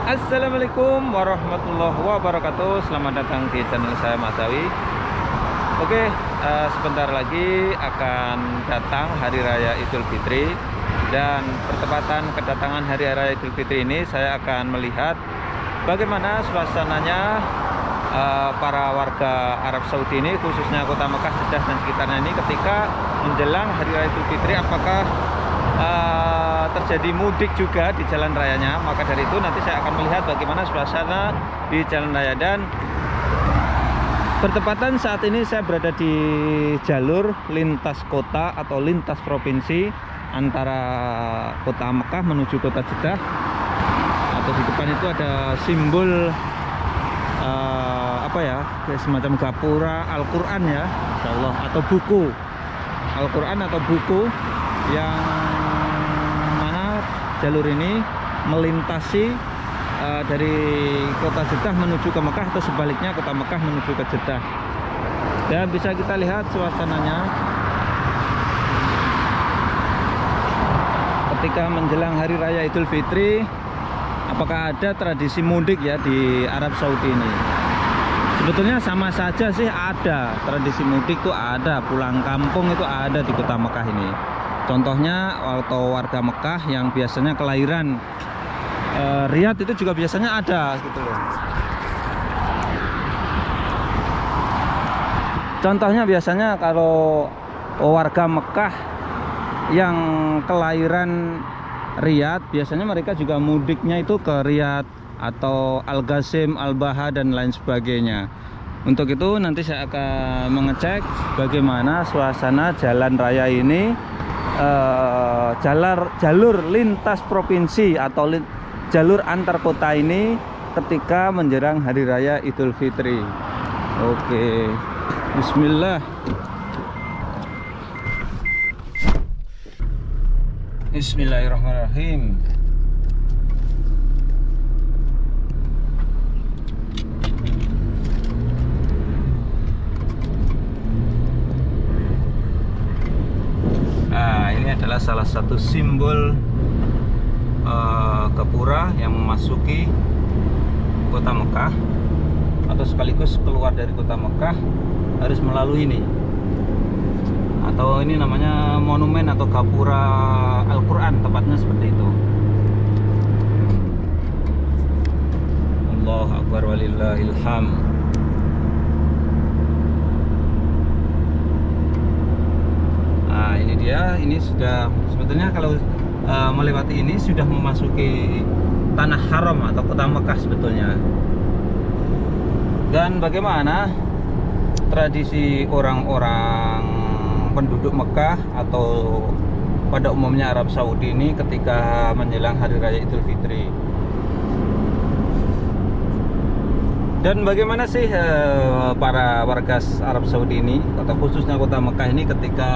Assalamualaikum warahmatullahi wabarakatuh. Selamat datang di channel saya Mas Awi. Oke, sebentar lagi akan datang Hari Raya Idul Fitri. Dan bertepatan kedatangan Hari Raya Idul Fitri ini, saya akan melihat bagaimana suasananya para warga Arab Saudi ini, khususnya kota Mekah, Jeddah dan sekitarnya ini ketika menjelang Hari Raya Idul Fitri. Apakah terjadi mudik juga di jalan rayanya? Maka dari itu nanti saya akan melihat bagaimana suasana di jalan raya. Dan bertepatan saat ini saya berada di jalur lintas kota atau lintas provinsi antara kota Mekah menuju kota Jeddah. Atau di depan itu ada simbol apa ya, semacam gapura Al-Quran ya, insyaallah, atau buku Al-Quran atau buku yang mana jalur ini melintasi dari kota Jeddah menuju ke Mekah atau sebaliknya kota Mekah menuju ke Jeddah. Dan bisa kita lihat suasananya ketika menjelang Hari Raya Idul Fitri. Apakah ada tradisi mudik ya di Arab Saudi ini? Sebetulnya sama saja sih, ada tradisi mudik tuh, ada pulang kampung itu ada di kota Mekah ini. Contohnya atau warga Mekah yang biasanya kelahiran Riyadh itu juga biasanya ada gitu loh. Contohnya biasanya kalau warga Mekah yang kelahiran Riyadh, biasanya mereka juga mudiknya itu ke Riyadh atau Al-Qasim, Al-Baha dan lain sebagainya. Untuk itu nanti saya akan mengecek bagaimana suasana jalan raya ini, jalur lintas provinsi atau jalur antar kota ini ketika menjelang Hari Raya Idul Fitri. Oke, bismillah. Bismillahirrahmanirrahim. Nah, ini adalah salah satu simbol gapura yang memasuki kota Mekah atau sekaligus keluar dari kota Mekah harus melalui ini. Atau ini namanya monumen atau gapura Al-Quran, tepatnya seperti itu. Allahu Akbar walillahil hamd. Nah, ini dia, ini sudah sebetulnya kalau melewati ini sudah memasuki tanah haram atau kota Mekah sebetulnya. Dan bagaimana tradisi orang-orang penduduk Mekah atau pada umumnya Arab Saudi ini ketika menjelang Hari Raya Idul Fitri. Dan bagaimana sih para warga Arab Saudi ini atau khususnya kota Mekah ini ketika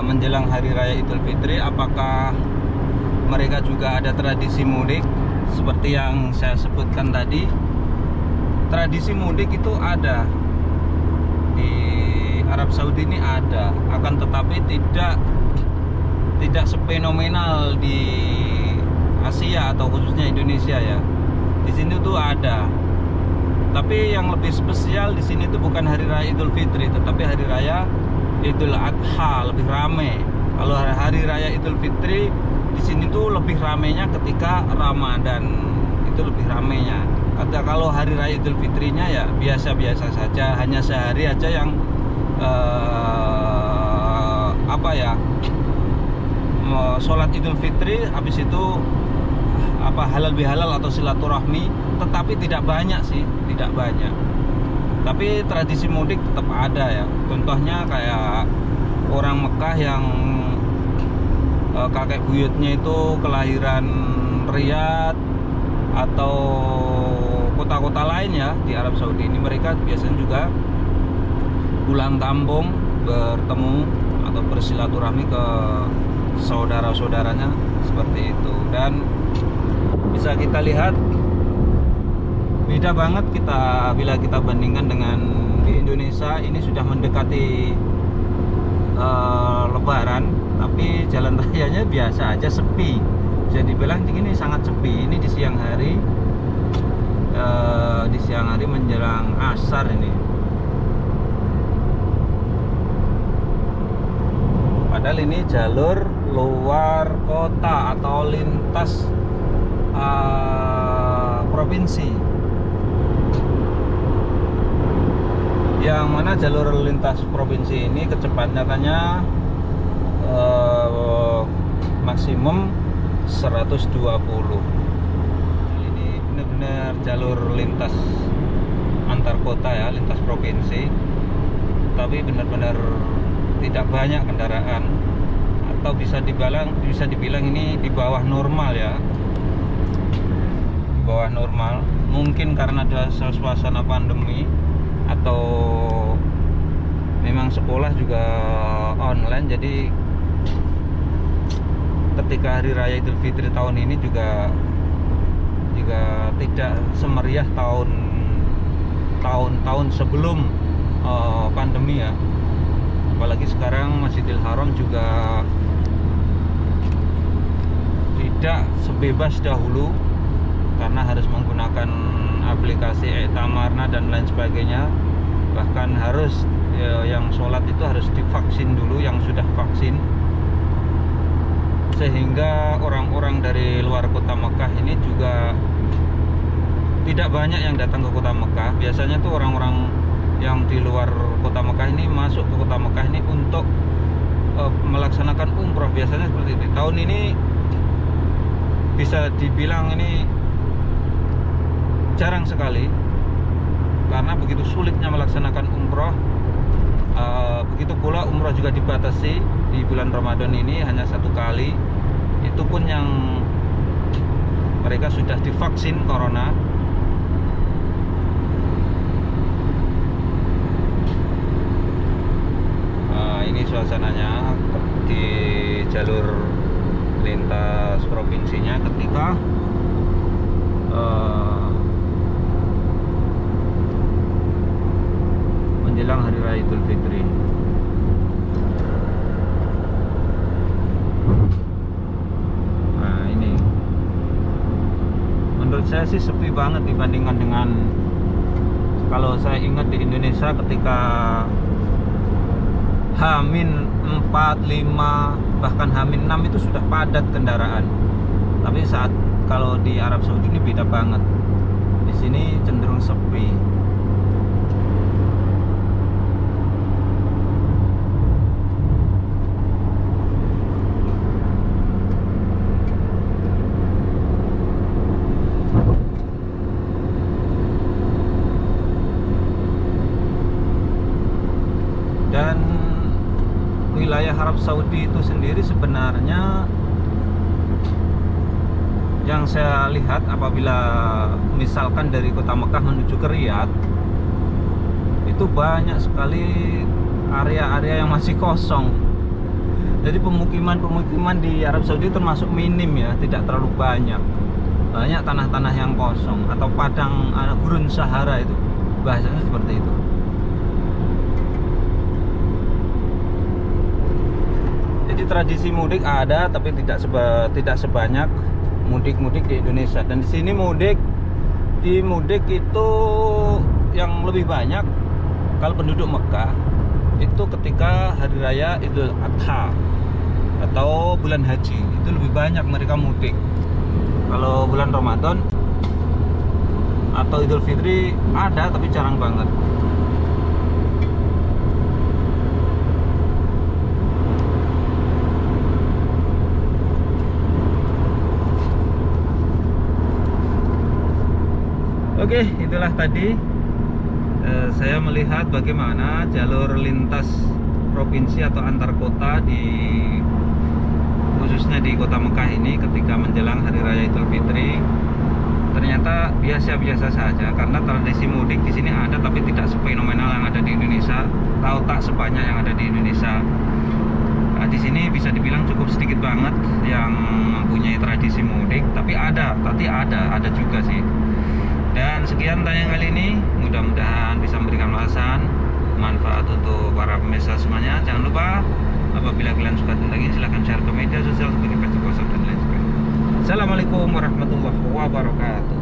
menjelang Hari Raya Idul Fitri? Apakah mereka juga ada tradisi mudik seperti yang saya sebutkan tadi? Tradisi mudik itu ada di Arab Saudi ini, ada, akan tetapi tidak sefenomenal di Asia atau khususnya Indonesia ya. Di sini tuh ada, tapi yang lebih spesial di sini tuh bukan Hari Raya Idul Fitri, tetapi Hari Raya Idul Adha, lebih rame. Kalau Hari Raya Idul Fitri di sini tuh lebih ramenya ketika Ramadan, itu lebih ramenya. Kalau Hari Raya Idul Fitrinya ya biasa-biasa saja, hanya sehari aja yang apa ya, sholat Idul Fitri, habis itu halal bihalal atau silaturahmi, tetapi tidak banyak sih, tidak banyak. Tapi tradisi mudik tetap ada ya. Contohnya kayak orang Mekah yang kakek buyutnya itu kelahiran Riyadh atau kota-kota lain ya di Arab Saudi ini, mereka biasanya juga pulang kampung bertemu atau bersilaturahmi ke saudara-saudaranya seperti itu. Dan bisa kita lihat beda banget bila kita bandingkan dengan di Indonesia. Ini sudah mendekati Lebaran, tapi jalan rayanya biasa aja, sepi. bisa dibilang ini sangat sepi. Ini di siang hari, menjelang asar ini. Padahal ini jalur luar kota atau lintas provinsi. Yang mana jalur lintas provinsi ini kecepatannya maksimum 120. Ini benar-benar jalur lintas antar kota ya, lintas provinsi. Tapi benar-benar tidak banyak kendaraan, atau bisa dibilang ini di bawah normal ya. Di bawah normal. Mungkin karena ada suasana pandemi, atau memang sekolah juga online, jadi ketika hari raya Idul Fitri tahun ini juga tidak semeriah tahun sebelum pandemi ya. Apalagi sekarang Masjidil Haram juga tidak sebebas dahulu karena harus menggunakan aplikasi Tamarna dan lain sebagainya. Bahkan harus yang sholat itu harus divaksin dulu, yang sudah vaksin, sehingga orang-orang dari luar kota Mekah ini juga tidak banyak yang datang ke kota Mekah. Biasanya tuh orang-orang yang di luar kota Mekah ini masuk ke kota Mekah ini untuk melaksanakan umroh, biasanya seperti itu. Tahun ini bisa dibilang ini jarang sekali, karena begitu sulitnya melaksanakan umroh. Begitu pula umroh juga dibatasi di bulan Ramadan ini hanya 1 kali, itu pun yang mereka sudah divaksin corona. Ini suasananya di jalur lintas provinsinya ketika menjelang Hari Raya Idul Fitri. Nah ini menurut saya sih sepi banget dibandingkan dengan kalau saya ingat di Indonesia ketika H-4, 5, bahkan H-6 itu sudah padat kendaraan. Tapi saat kalau di Arab Saudi ini beda banget. Di sini cenderung sepi. Dan wilayah Arab Saudi itu sendiri sebenarnya yang saya lihat apabila misalkan dari kota Mekah menuju ke Riyadh, itu banyak sekali area-area yang masih kosong. Jadi pemukiman di Arab Saudi termasuk minim ya, tidak terlalu banyak. Banyak tanah-tanah yang kosong atau padang gurun Sahara, itu bahasanya seperti itu. Jadi tradisi mudik ada, tapi tidak sebanyak mudik-mudik di Indonesia. Dan di sini mudik itu yang lebih banyak kalau penduduk Mekah itu ketika hari raya Idul Adha atau bulan haji, itu lebih banyak mereka mudik. Kalau bulan Ramadan atau Idul Fitri ada, tapi jarang banget. Oke, itulah tadi saya melihat bagaimana jalur lintas provinsi atau antar kota khususnya di kota Mekah ini ketika menjelang Hari Raya Idul Fitri. Ternyata biasa-biasa saja, karena tradisi mudik di sini ada, tapi tidak sefenomenal yang ada di Indonesia, atau tak sebanyak yang ada di Indonesia. Di sini bisa dibilang cukup sedikit banget yang mempunyai tradisi mudik, tapi ada juga sih. Dan sekian tayangan kali ini, mudah-mudahan bisa memberikan ulasan manfaat untuk para pemirsa semuanya. Jangan lupa apabila kalian suka tentang ini, silahkan share ke media sosial seperti Facebook, WhatsApp dan lain sebagainya. Assalamualaikum warahmatullahi wabarakatuh.